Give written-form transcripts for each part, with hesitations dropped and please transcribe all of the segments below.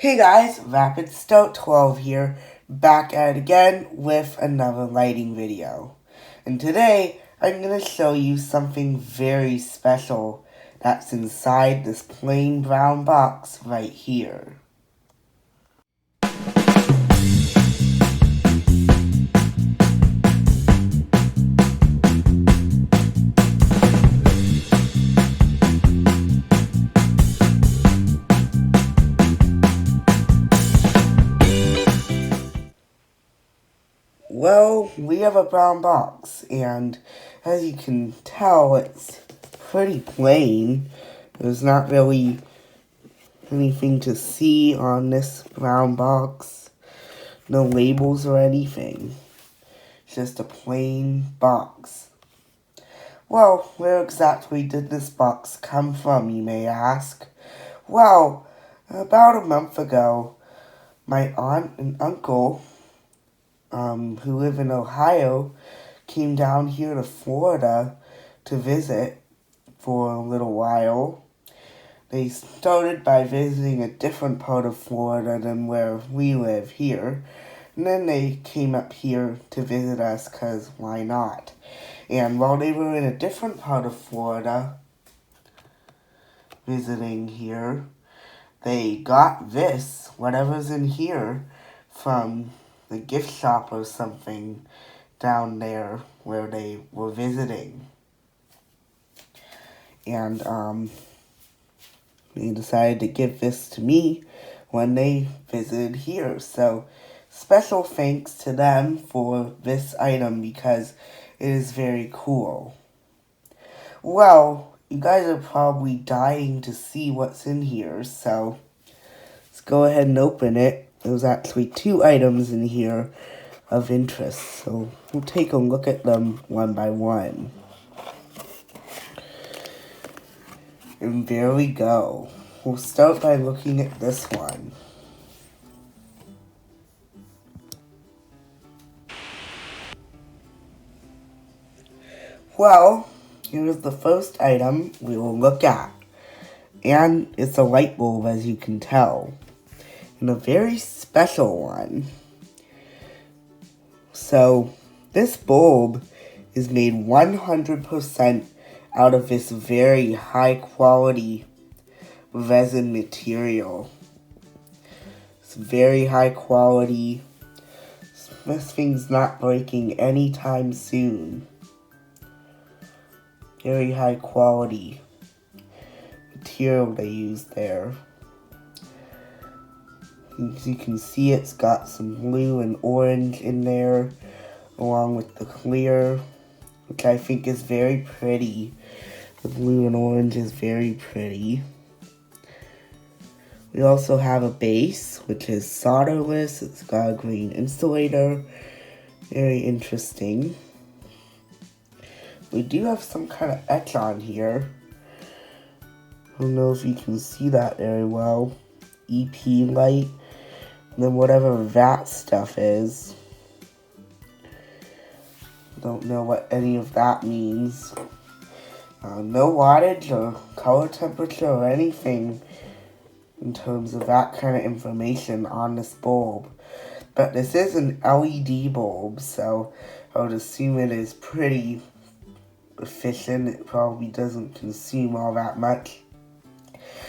Hey guys, Rapid Stout 12 here, back at it again with another lighting video. And today, I'm going to show you something very special that's inside this plain brown box right here. Well, we have a brown box, and as you can tell, it's pretty plain. There's not really anything to see on this brown box. No labels or anything. It's just a plain box. Well, where exactly did this box come from, you may ask? Well, about a month ago, my aunt and uncle who live in Ohio, came down here to Florida to visit for a little while. They started by visiting a different part of Florida than where we live here. And then they came up here to visit us because why not? And while they were in a different part of Florida visiting here, they got this, whatever's in here, from the gift shop or something down there where they were visiting. And they decided to give this to me when they visited here. So special thanks to them for this item because it is very cool. Well, you guys are probably dying to see what's in here, so let's go ahead and open it. There's actually two items in here of interest, so we'll take a look at them one by one. And there we go. We'll start by looking at this one. Well, here's the first item we will look at. And it's a light bulb, as you can tell. And a very special one. So, this bulb is made 100% out of this very high quality resin material. It's very high quality. This thing's not breaking anytime soon. Very high quality material they use there. As you can see, it's got some blue and orange in there, along with the clear, which I think is very pretty. The blue and orange is very pretty. We also have a base, which is solderless. It's got a green insulator. Very interesting. We do have some kind of etch on here. I don't know if you can see that very well. EP light. And then whatever that stuff is. Don't know what any of that means. No wattage or color temperature or anything in terms of that kind of information on this bulb. But this is an LED bulb, so I would assume it is pretty efficient. It probably doesn't consume all that much.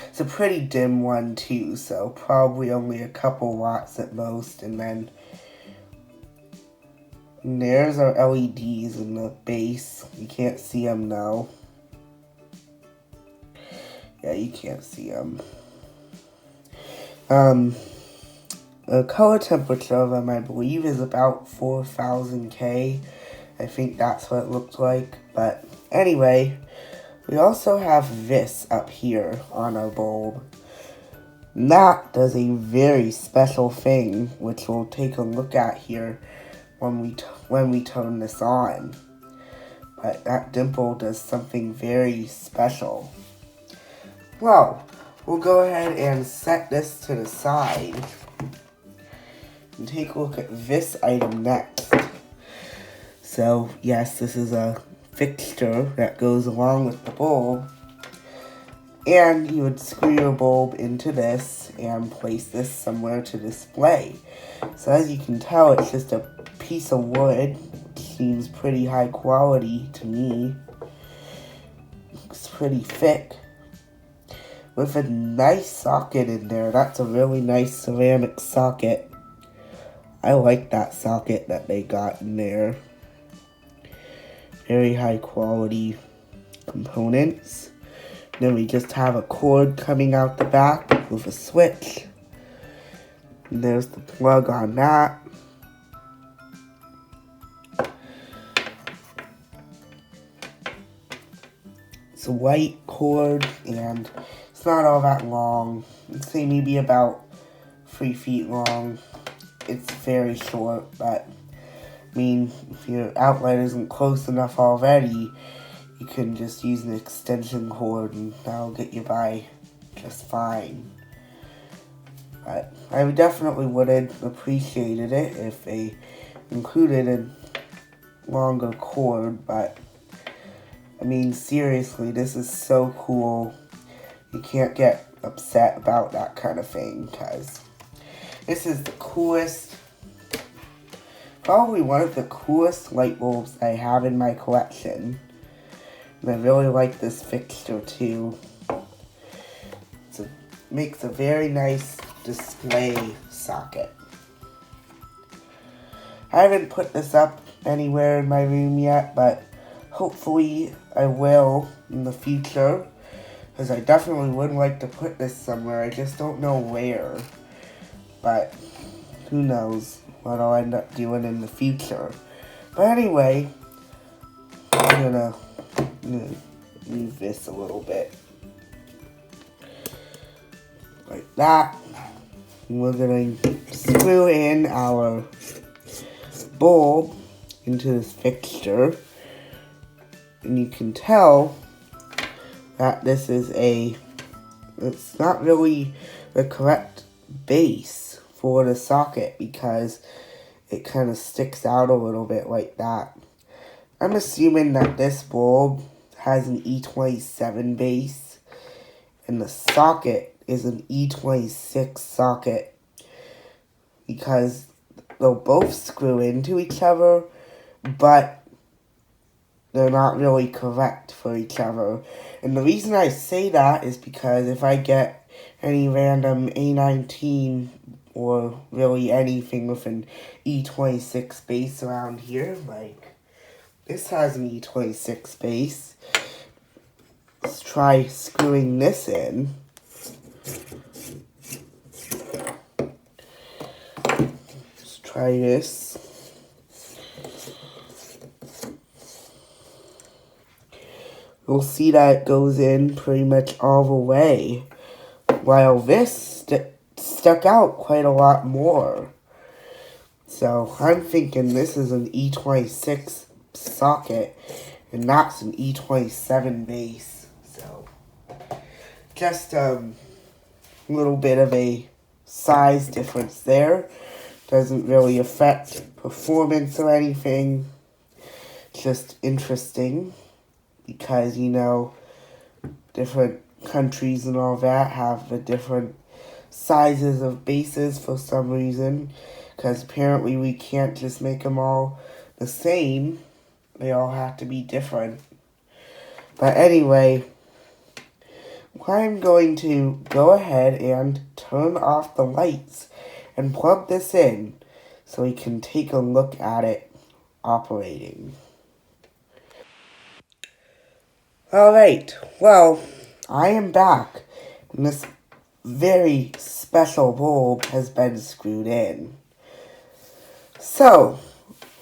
It's a pretty dim one too, so probably only a couple watts at most. And then there's our LEDs in the base. You can't see them now. Yeah, you can't see them. The color temperature of them, I believe, is about 4,000 K. I think that's what it looked like. But anyway, we also have this up here on our bulb. And that does a very special thing, which we'll take a look at here when we turn this on. But that dimple does something very special. Well, we'll go ahead and set this to the side and take a look at this item next. So, yes, this is a fixture that goes along with the bulb. And you would screw your bulb into this and place this somewhere to display. So as you can tell, it's just a piece of wood. It seems pretty high quality to me. Looks pretty thick. With a nice socket in there. That's a really nice ceramic socket. I like that socket that they got in there. Very high quality components. Then we just have a cord coming out the back with a switch. And there's the plug on that. It's a white cord and it's not all that long. I'd say maybe about 3 feet long. It's very short, but I mean, if your outlet isn't close enough already, you can just use an extension cord and that'll get you by just fine. But I definitely would have appreciated it if they included a longer cord, but I mean, seriously, this is so cool. You can't get upset about that kind of thing, because this is the coolest, probably one of the coolest light bulbs I have in my collection. And I really like this fixture too. It makes a very nice display socket. I haven't put this up anywhere in my room yet, but hopefully I will in the future, because I definitely would like to put this somewhere. I just don't know where, but who knows what I'll end up doing in the future. But anyway, I'm gonna move this a little bit like that. And we're gonna screw in our bulb into this fixture, and you can tell that this is it's not really the correct base for the socket because it kind of sticks out a little bit like that. I'm assuming that this bulb has an E27 base and the socket is an E26 socket, because they'll both screw into each other, but they're not really correct for each other. And the reason I say that is because if I get any random A19 or really anything with an E26 base around here, like this has an E26 base, let's try screwing this in. Let's try this. You'll see that it goes in pretty much all the way, while this stuck out quite a lot more. So I'm thinking this is an E26 socket, and that's an E27 base. So just a little bit of a size difference there. Doesn't really affect performance or anything. Just interesting, because, you know, different countries and all that have the different sizes of bases for some reason, because apparently we can't just make them all the same. They all have to be different. But anyway, I'm going to go ahead and turn off the lights and plug this in so we can take a look at it operating. Alright, well, I am back, and this very special bulb has been screwed in. So,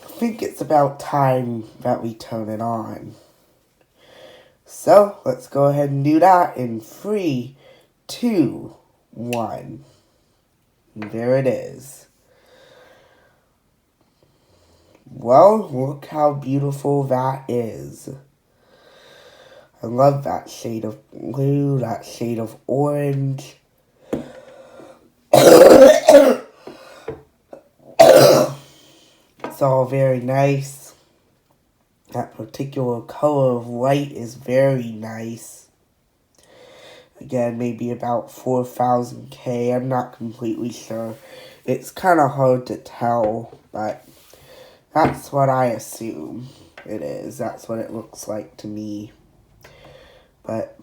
I think it's about time that we turn it on. So, let's go ahead and do that in 3, 2, 1. And there it is. Well, look how beautiful that is. I love that shade of blue, that shade of orange. It's all very nice. That particular color of white is very nice. Again, maybe about 4,000K. I'm not completely sure. It's kind of hard to tell, but that's what I assume it is. That's what it looks like to me. But,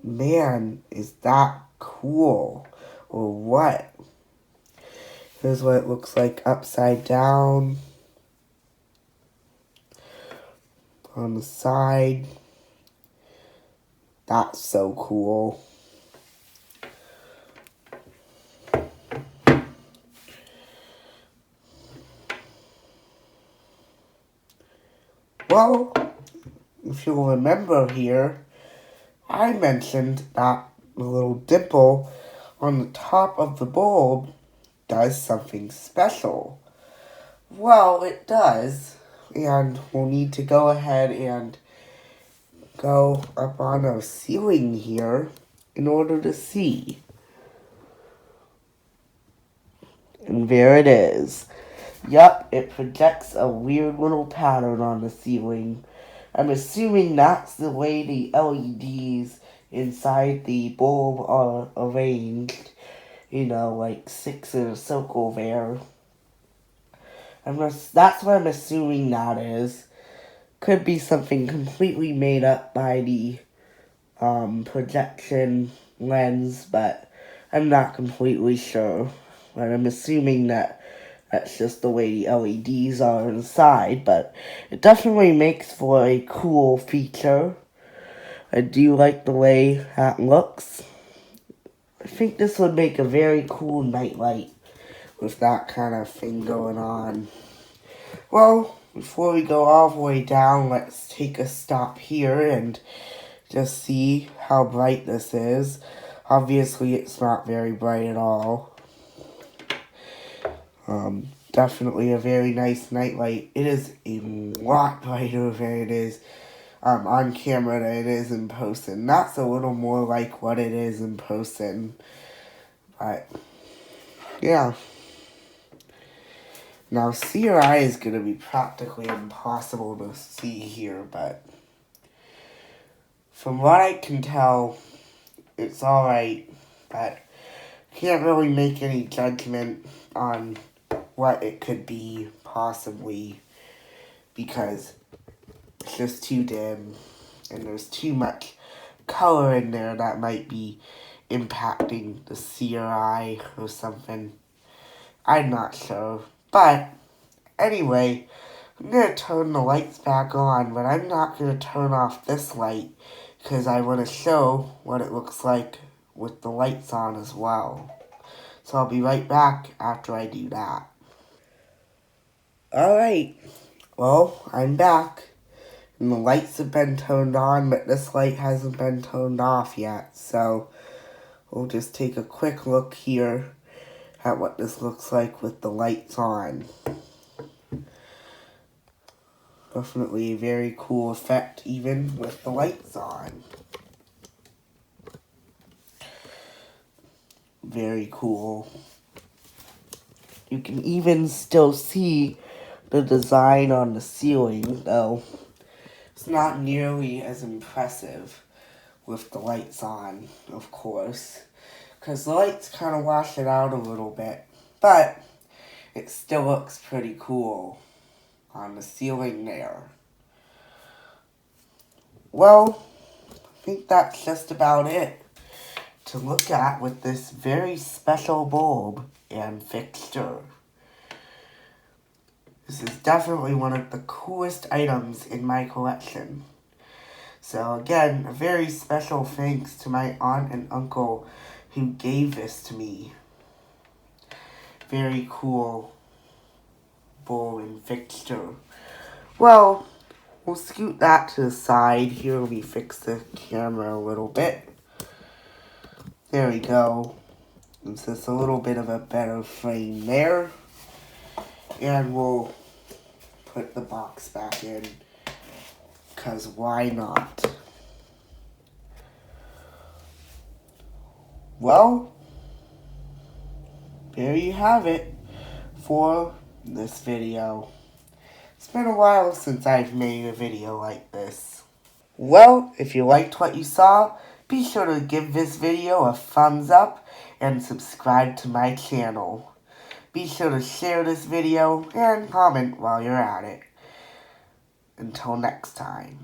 man, is that cool? Or what? Here's what it looks like upside down. On the side. That's so cool. Well, if you'll remember here, I mentioned that the little dimple on the top of the bulb does something special. Well, it does, and we'll need to go ahead and go up on our ceiling here in order to see. And there it is. Yup, it projects a weird little pattern on the ceiling. I'm assuming that's the way the LEDs inside the bulb are arranged. You know, like 6 in a circle there. That's what I'm assuming that is. Could be something completely made up by the projection lens, but I'm not completely sure. But I'm assuming that that's just the way the LEDs are inside, but it definitely makes for a cool feature. I do like the way that looks. I think this would make a very cool nightlight with that kind of thing going on. Well, before we go all the way down, let's take a stop here and just see how bright this is. Obviously, it's not very bright at all. Definitely a very nice nightlight. It is a lot brighter than it is on camera than it is in person. That's a little more like what it is in person. But, yeah. Now, CRI is going to be practically impossible to see here, but from what I can tell, it's alright, but can't really make any judgment on what it could be, possibly, because it's just too dim, and there's too much color in there that might be impacting the CRI or something. I'm not sure, but anyway, I'm going to turn the lights back on, but I'm not going to turn off this light, because I want to show what it looks like with the lights on as well. So I'll be right back after I do that. Alright, well, I'm back, and the lights have been turned on, but this light hasn't been turned off yet, so we'll just take a quick look here at what this looks like with the lights on. Definitely a very cool effect, even with the lights on. Very cool. You can even still see the design on the ceiling, though it's not nearly as impressive with the lights on, of course, because the lights kind of wash it out a little bit, but it still looks pretty cool on the ceiling there. Well, I think that's just about it to look at with this very special bulb and fixture. This is definitely one of the coolest items in my collection. So again, a very special thanks to my aunt and uncle who gave this to me. Very cool bulb and fixture. Well, we'll scoot that to the side. Here we fix the camera a little bit. There we go. It's just a little bit of a better frame there. And we'll put the box back in, because why not? Well, there you have it for this video. It's been a while since I've made a video like this. Well, if you liked what you saw, be Be sure to give this video a thumbs up and subscribe to my channel. Be sure to share this video and comment while you're at it. Until next time.